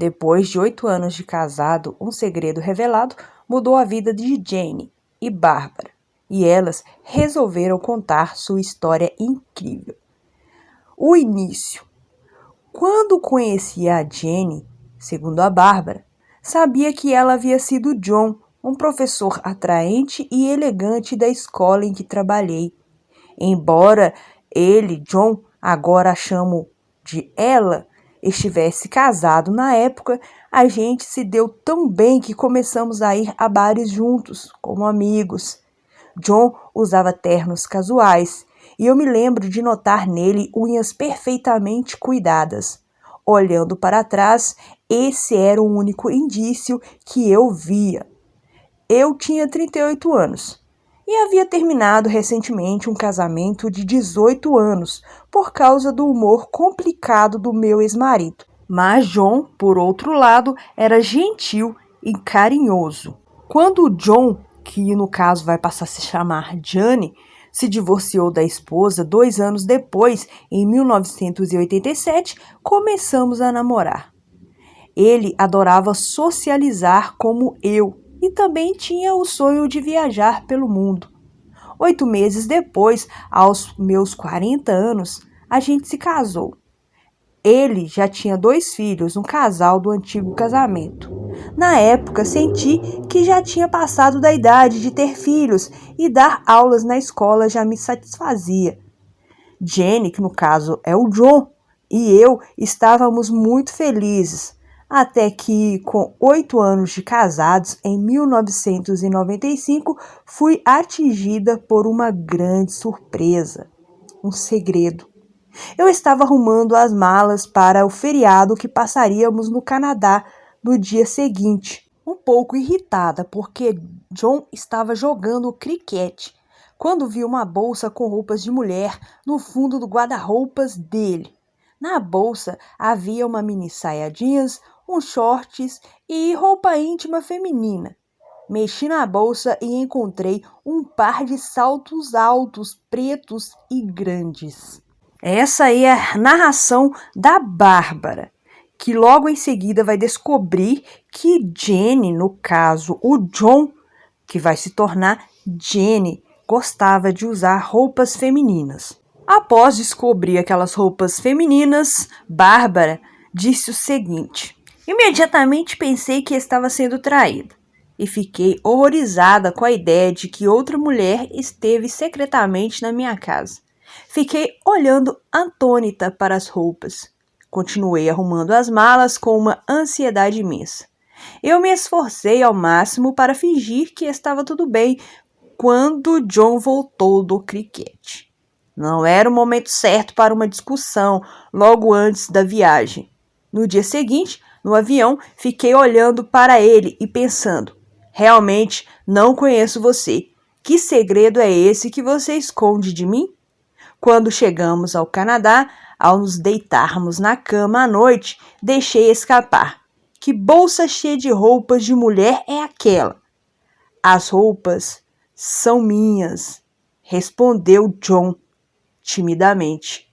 Depois de 8 anos de casado, um segredo revelado mudou a vida de Jane e Bárbara, e elas resolveram contar sua história incrível. O início. Quando conheci a Jane, segundo a Bárbara, sabia que ela havia sido John, um professor atraente e elegante da escola em que trabalhei. Embora ele, John, agora a chamo de ela, estivesse casado na época, a gente se deu tão bem que começamos a ir a bares juntos, como amigos. John usava ternos casuais e eu me lembro de notar nele unhas perfeitamente cuidadas. Olhando para trás, esse era o único indício que eu via. Eu tinha 38 anos e havia terminado recentemente um casamento de 18 anos por causa do humor complicado do meu ex-marido. Mas John, por outro lado, era gentil e carinhoso. Quando John, que no caso vai passar a se chamar Jane, se divorciou da esposa 2 anos depois, em 1987, começamos a namorar. Ele adorava socializar como eu e também tinha o sonho de viajar pelo mundo. 8 meses depois, aos meus 40 anos, a gente se casou. Ele já tinha 2 filhos, um casal do antigo casamento. Na época, senti que já tinha passado da idade de ter filhos e dar aulas na escola já me satisfazia. Jenny, que no caso é o John, e eu estávamos muito felizes, até que, com 8 anos de casados, em 1995, fui atingida por uma grande surpresa, um segredo. Eu estava arrumando as malas para o feriado que passaríamos no Canadá no dia seguinte, um pouco irritada porque John estava jogando criquete, quando vi uma bolsa com roupas de mulher no fundo do guarda-roupas dele. Na bolsa havia uma mini saia jeans, uns shorts e roupa íntima feminina. Mexi na bolsa e encontrei um par de saltos altos, pretos e grandes. Essa aí é a narração da Bárbara, que logo em seguida vai descobrir que Jenny, no caso o John, que vai se tornar Jenny, gostava de usar roupas femininas. Após descobrir aquelas roupas femininas, Bárbara disse o seguinte: imediatamente pensei que estava sendo traída e fiquei horrorizada com a ideia de que outra mulher esteve secretamente na minha casa. Fiquei olhando atônita para as roupas. Continuei arrumando as malas com uma ansiedade imensa. Eu me esforcei ao máximo para fingir que estava tudo bem quando John voltou do criquete. Não era o momento certo para uma discussão logo antes da viagem. No dia seguinte, no avião, fiquei olhando para ele e pensando: realmente não conheço você. Que segredo é esse que você esconde de mim? Quando chegamos ao Canadá, ao nos deitarmos na cama à noite, deixei escapar: que bolsa cheia de roupas de mulher é aquela? As roupas são minhas, respondeu John timidamente.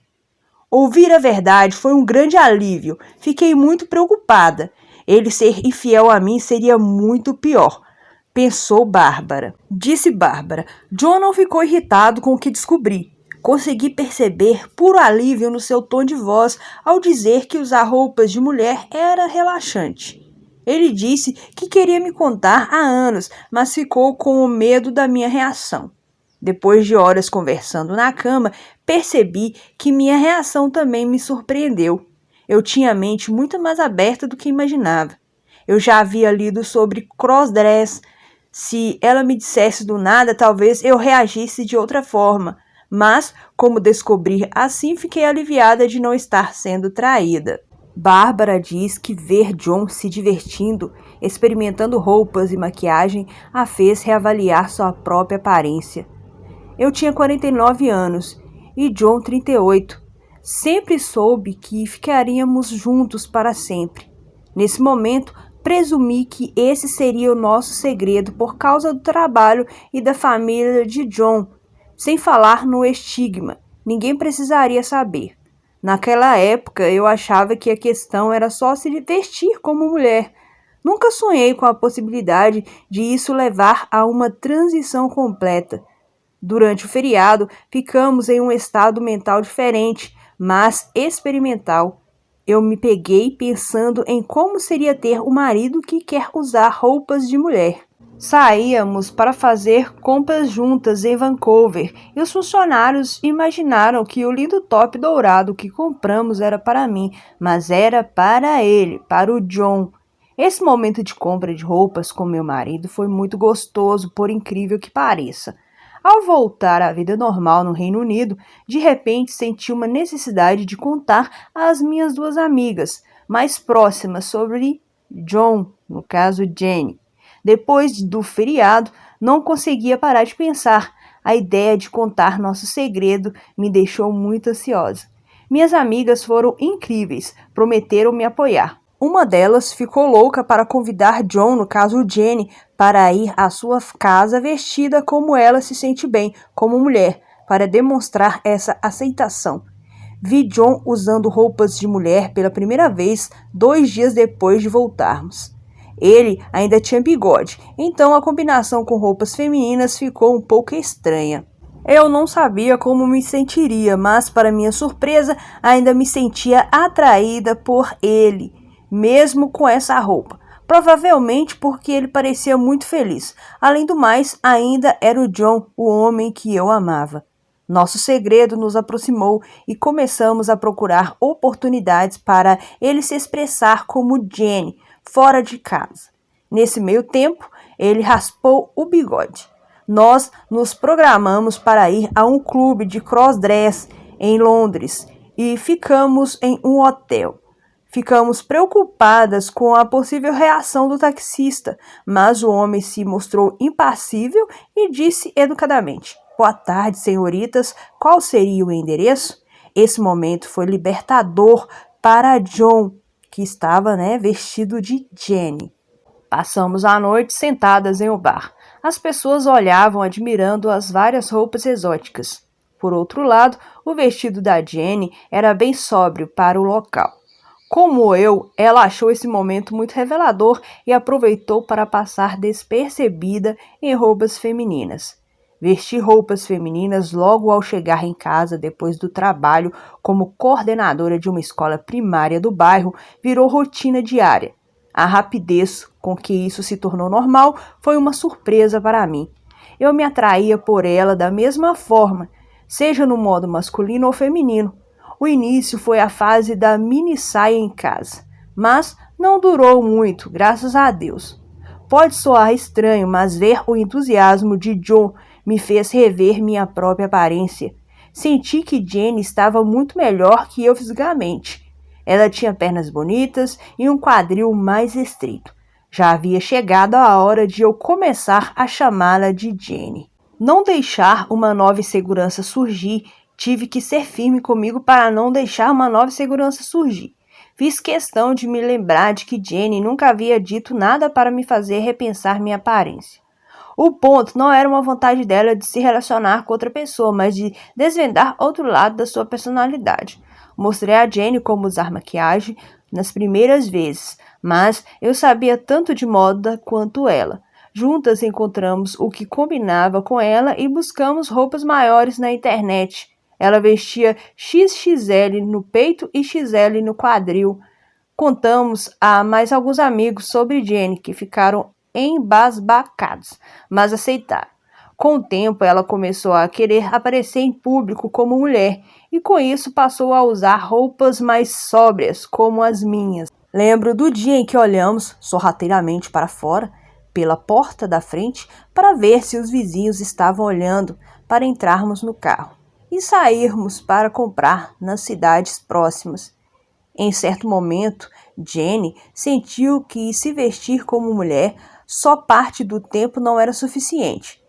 Ouvir a verdade foi um grande alívio. Fiquei muito preocupada. Ele ser infiel a mim seria muito pior, pensou Bárbara. Disse Bárbara. John não ficou irritado com o que descobri. Consegui perceber puro alívio no seu tom de voz ao dizer que usar roupas de mulher era relaxante. Ele disse que queria me contar há anos, mas ficou com o medo da minha reação. Depois de horas conversando na cama, percebi que minha reação também me surpreendeu. Eu tinha a mente muito mais aberta do que imaginava. Eu já havia lido sobre crossdress. Se ela me dissesse do nada, talvez eu reagisse de outra forma. Mas, como descobri assim, fiquei aliviada de não estar sendo traída. Bárbara diz que ver John se divertindo, experimentando roupas e maquiagem, a fez reavaliar sua própria aparência. Eu tinha 49 anos e John 38. Sempre soube que ficaríamos juntos para sempre. Nesse momento, presumi que esse seria o nosso segredo por causa do trabalho e da família de John. Sem falar no estigma, ninguém precisaria saber. Naquela época, eu achava que a questão era só se vestir como mulher. Nunca sonhei com a possibilidade de isso levar a uma transição completa. Durante o feriado, ficamos em um estado mental diferente, mas experimental. Eu me peguei pensando em como seria ter um marido que quer usar roupas de mulher. Saíamos para fazer compras juntas em Vancouver e os funcionários imaginaram que o lindo top dourado que compramos era para mim, mas era para ele, para o John. Esse momento de compra de roupas com meu marido foi muito gostoso, por incrível que pareça. Ao voltar à vida normal no Reino Unido, de repente senti uma necessidade de contar às minhas duas amigas mais próximas sobre John, no caso Jenny. Depois do feriado, não conseguia parar de pensar. A ideia de contar nosso segredo me deixou muito ansiosa. Minhas amigas foram incríveis, prometeram me apoiar. Uma delas ficou louca para convidar John, no caso Jenny, para ir à sua casa vestida como ela se sente bem, como mulher, para demonstrar essa aceitação. Vi John usando roupas de mulher pela primeira vez 2 dias depois de voltarmos. Ele ainda tinha bigode, então a combinação com roupas femininas ficou um pouco estranha. Eu não sabia como me sentiria, mas para minha surpresa, ainda me sentia atraída por ele, mesmo com essa roupa. Provavelmente porque ele parecia muito feliz. Além do mais, ainda era o John, o homem que eu amava. Nosso segredo nos aproximou e começamos a procurar oportunidades para ele se expressar como Jenny, fora de casa. Nesse meio tempo, ele raspou o bigode. Nós nos programamos para ir a um clube de crossdress em Londres e ficamos em um hotel. Ficamos preocupadas com a possível reação do taxista, mas o homem se mostrou impassível e disse educadamente: "Boa tarde, senhoritas, qual seria o endereço?" Esse momento foi libertador para John, que estava, vestido de Jenny. Passamos a noite sentadas em um bar. As pessoas olhavam admirando as várias roupas exóticas. Por outro lado, o vestido da Jenny era bem sóbrio para o local. Como eu, ela achou esse momento muito revelador e aproveitou para passar despercebida em roupas femininas. Vestir roupas femininas logo ao chegar em casa depois do trabalho como coordenadora de uma escola primária do bairro virou rotina diária. A rapidez com que isso se tornou normal foi uma surpresa para mim. Eu me atraía por ela da mesma forma, seja no modo masculino ou feminino. O início foi a fase da mini saia em casa, mas não durou muito, graças a Deus. Pode soar estranho, mas ver o entusiasmo de John me fez rever minha própria aparência. Senti que Jenny estava muito melhor que eu fisicamente. Ela tinha pernas bonitas e um quadril mais estreito. Já havia chegado a hora de eu começar a chamá-la de Jenny. Não deixar uma nova insegurança surgir, tive que ser firme comigo para não deixar uma nova insegurança surgir. Fiz questão de me lembrar de que Jenny nunca havia dito nada para me fazer repensar minha aparência. O ponto não era uma vontade dela de se relacionar com outra pessoa, mas de desvendar outro lado da sua personalidade. Mostrei a Jenny como usar maquiagem nas primeiras vezes, mas eu sabia tanto de moda quanto ela. Juntas encontramos o que combinava com ela e buscamos roupas maiores na internet. Ela vestia XXL no peito e XL no quadril. Contamos a mais alguns amigos sobre Jenny, que ficaram embasbacados, mas aceitaram. Com o tempo, ela começou a querer aparecer em público como mulher e, com isso, passou a usar roupas mais sóbrias, como as minhas. Lembro do dia em que olhamos sorrateiramente para fora, pela porta da frente, para ver se os vizinhos estavam olhando para entrarmos no carro e sairmos para comprar nas cidades próximas. Em certo momento, Jenny sentiu que se vestir como mulher só parte do tempo não era suficiente.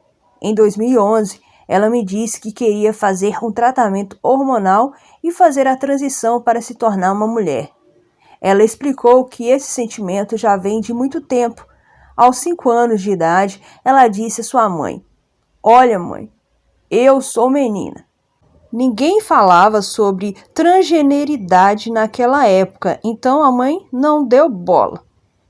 Em 2011, ela me disse que queria fazer um tratamento hormonal e fazer a transição para se tornar uma mulher. Ela explicou que esse sentimento já vem de muito tempo. Aos 5 anos de idade, ela disse à sua mãe: "Olha, mãe, eu sou menina." Ninguém falava sobre transgeneridade naquela época, então a mãe não deu bola.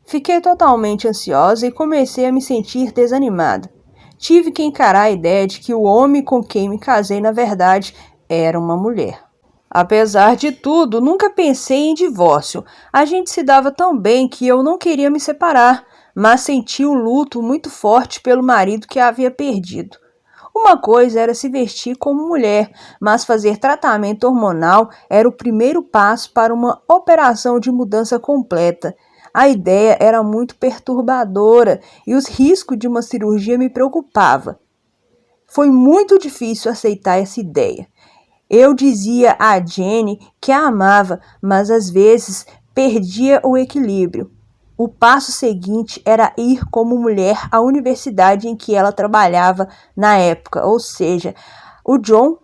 Fiquei totalmente ansiosa e comecei a me sentir desanimada. Tive que encarar a ideia de que o homem com quem me casei, na verdade, era uma mulher. Apesar de tudo, nunca pensei em divórcio. A gente se dava tão bem que eu não queria me separar, mas senti um luto muito forte pelo marido que havia perdido. Uma coisa era se vestir como mulher, mas fazer tratamento hormonal era o primeiro passo para uma operação de mudança completa. A ideia era muito perturbadora e os riscos de uma cirurgia me preocupavam. Foi muito difícil aceitar essa ideia. Eu dizia a Jenny que a amava, mas às vezes perdia o equilíbrio. O passo seguinte era ir como mulher à universidade em que ela trabalhava na época, ou seja, o John,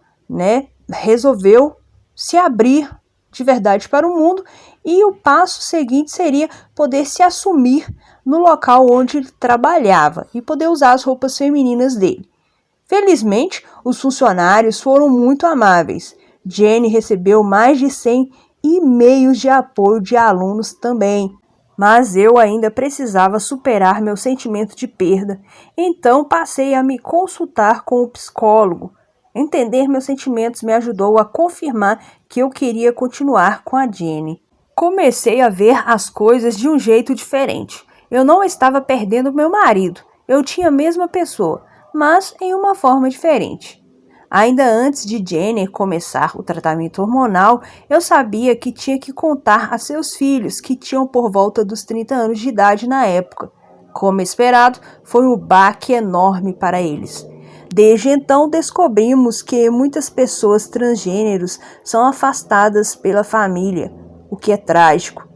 resolveu se abrir de verdade para o mundo e o passo seguinte seria poder se assumir no local onde ele trabalhava e poder usar as roupas femininas dele. Felizmente, os funcionários foram muito amáveis. Jenny recebeu mais de 100 e-mails de apoio de alunos também. Mas eu ainda precisava superar meu sentimento de perda. Então passei a me consultar com o psicólogo. Entender meus sentimentos me ajudou a confirmar que eu queria continuar com a Jenny. Comecei a ver as coisas de um jeito diferente. Eu não estava perdendo meu marido. Eu tinha a mesma pessoa, mas em uma forma diferente. Ainda antes de Jenny começar o tratamento hormonal, eu sabia que tinha que contar a seus filhos, que tinham por volta dos 30 anos de idade na época. Como esperado, foi um baque enorme para eles. Desde então, descobrimos que muitas pessoas transgêneros são afastadas pela família, o que é trágico.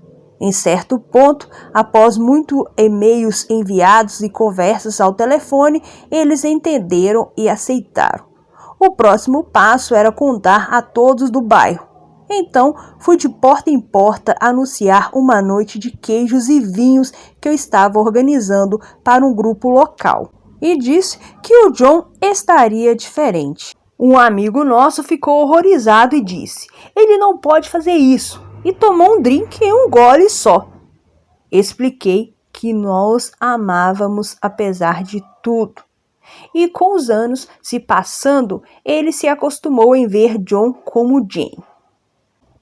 Em certo ponto, após muitos e-mails enviados e conversas ao telefone, eles entenderam e aceitaram. O próximo passo era contar a todos do bairro. Então, fui de porta em porta anunciar uma noite de queijos e vinhos que eu estava organizando para um grupo local. E disse que o John estaria diferente. Um amigo nosso ficou horrorizado e disse: "Ele não pode fazer isso." E tomou um drink em um gole só. Expliquei que nós amávamos apesar de tudo. E com os anos se passando, ele se acostumou em ver John como Jane.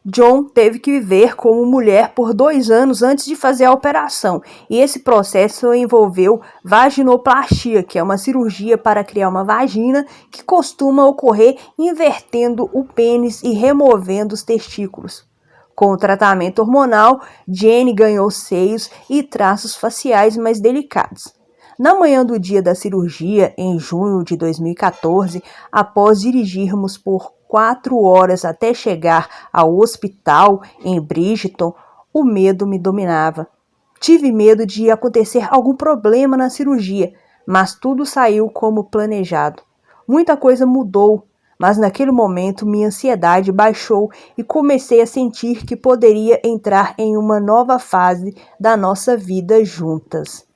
John teve que viver como mulher por 2 anos antes de fazer a operação, e esse processo envolveu vaginoplastia, que é uma cirurgia para criar uma vagina que costuma ocorrer invertendo o pênis e removendo os testículos. Com o tratamento hormonal, Jenny ganhou seios e traços faciais mais delicados. Na manhã do dia da cirurgia, em junho de 2014, após dirigirmos por 4 horas até chegar ao hospital em Bridgeton, o medo me dominava. Tive medo de acontecer algum problema na cirurgia, mas tudo saiu como planejado. Muita coisa mudou, mas naquele momento minha ansiedade baixou e comecei a sentir que poderia entrar em uma nova fase da nossa vida juntas.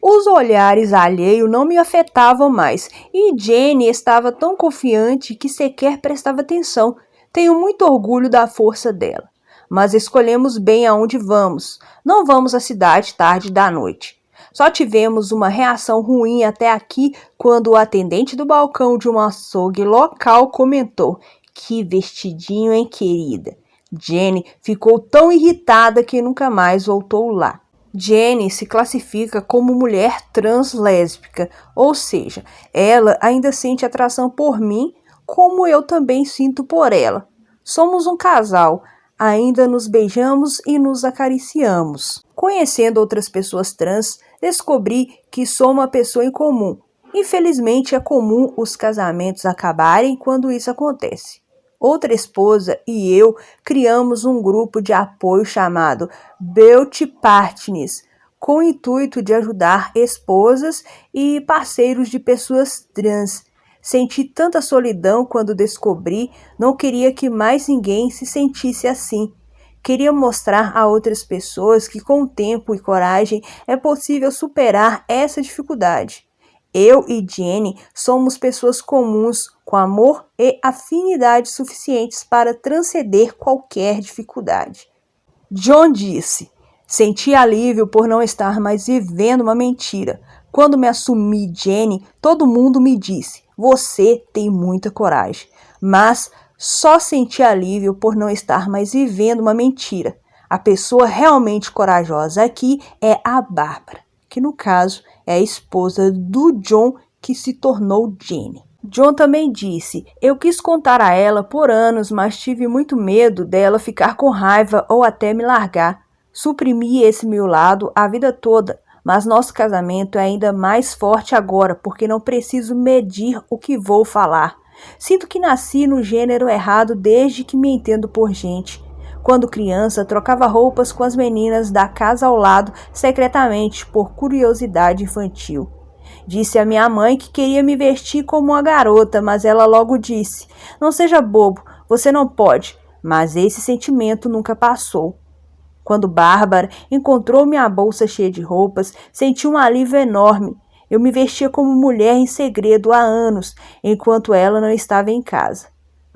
Os olhares alheios não me afetavam mais, e Jenny estava tão confiante que sequer prestava atenção. Tenho muito orgulho da força dela. Mas escolhemos bem aonde vamos. Não vamos à cidade tarde da noite. Só tivemos uma reação ruim até aqui quando o atendente do balcão de um açougue local comentou: "Que vestidinho, hein, querida?" Jenny ficou tão irritada que nunca mais voltou lá. Jenny se classifica como mulher translésbica, ou seja, ela ainda sente atração por mim, como eu também sinto por ela. Somos um casal, ainda nos beijamos e nos acariciamos. Conhecendo outras pessoas trans, descobri que sou uma pessoa em comum. Infelizmente, é comum os casamentos acabarem quando isso acontece. Outra esposa e eu criamos um grupo de apoio chamado Beauty Partners, com o intuito de ajudar esposas e parceiros de pessoas trans. Senti tanta solidão quando descobri, não queria que mais ninguém se sentisse assim. Queria mostrar a outras pessoas que com tempo e coragem é possível superar essa dificuldade. Eu e Jenny somos pessoas comuns com amor e afinidade suficientes para transcender qualquer dificuldade. John disse: senti alívio por não estar mais vivendo uma mentira. Quando me assumi Jenny, todo mundo me disse: você tem muita coragem. Mas só senti alívio por não estar mais vivendo uma mentira. A pessoa realmente corajosa aqui é a Bárbara, que no caso é a esposa do John que se tornou Jenny. John também disse: eu quis contar a ela por anos, mas tive muito medo dela ficar com raiva ou até me largar. Suprimi esse meu lado a vida toda, mas nosso casamento é ainda mais forte agora porque não preciso medir o que vou falar. Sinto que nasci no gênero errado desde que me entendo por gente. Quando criança, trocava roupas com as meninas da casa ao lado secretamente por curiosidade infantil. Disse a minha mãe que queria me vestir como uma garota, mas ela logo disse: não seja bobo, você não pode. Mas esse sentimento nunca passou. Quando Bárbara encontrou minha bolsa cheia de roupas, senti um alívio enorme. Eu me vestia como mulher em segredo há anos, enquanto ela não estava em casa.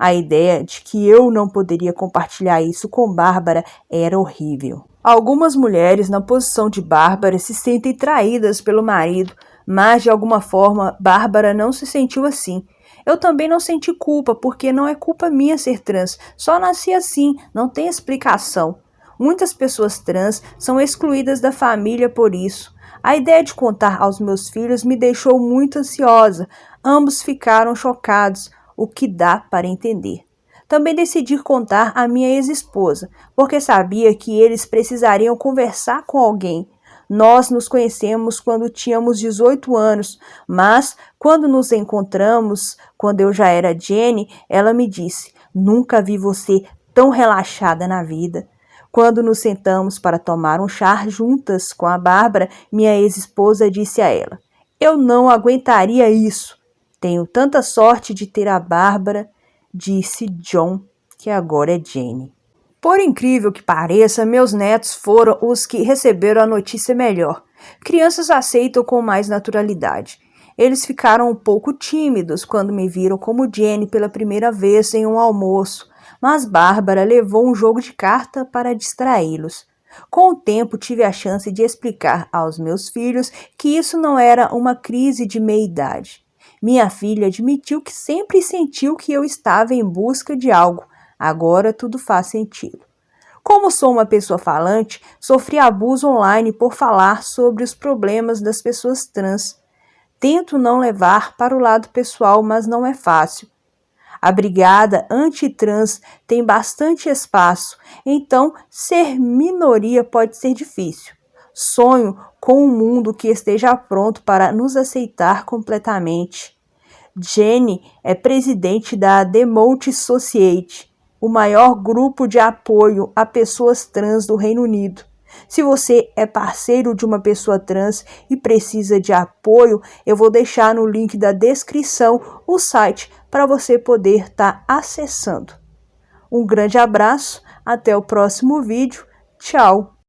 A ideia de que eu não poderia compartilhar isso com Bárbara era horrível. Algumas mulheres na posição de Bárbara se sentem traídas pelo marido, mas de alguma forma Bárbara não se sentiu assim. Eu também não senti culpa, porque não é culpa minha ser trans, só nasci assim, não tem explicação. Muitas pessoas trans são excluídas da família por isso. A ideia de contar aos meus filhos me deixou muito ansiosa. Ambos ficaram chocados, o que dá para entender. Também decidi contar à minha ex-esposa, porque sabia que eles precisariam conversar com alguém. Nós nos conhecemos quando tínhamos 18 anos, mas quando nos encontramos, quando eu já era Jenny, ela me disse: nunca vi você tão relaxada na vida. Quando nos sentamos para tomar um chá juntas com a Bárbara, minha ex-esposa disse a ela: eu não aguentaria isso. Tenho tanta sorte de ter a Bárbara, disse John, que agora é Jenny. Por incrível que pareça, meus netos foram os que receberam a notícia melhor. Crianças aceitam com mais naturalidade. Eles ficaram um pouco tímidos quando me viram como Jenny pela primeira vez em um almoço, mas Bárbara levou um jogo de carta para distraí-los. Com o tempo, tive a chance de explicar aos meus filhos que isso não era uma crise de meia-idade. Minha filha admitiu que sempre sentiu que eu estava em busca de algo. Agora tudo faz sentido. Como sou uma pessoa falante, sofri abuso online por falar sobre os problemas das pessoas trans. Tento não levar para o lado pessoal, mas não é fácil. A brigada anti-trans tem bastante espaço, então ser minoria pode ser difícil. Sonho com um mundo que esteja pronto para nos aceitar completamente. Jenny é presidente da The Multi Society, o maior grupo de apoio a pessoas trans do Reino Unido. Se você é parceiro de uma pessoa trans e precisa de apoio, eu vou deixar no link da descrição o site para você poder estar acessando. Um grande abraço, até o próximo vídeo, tchau!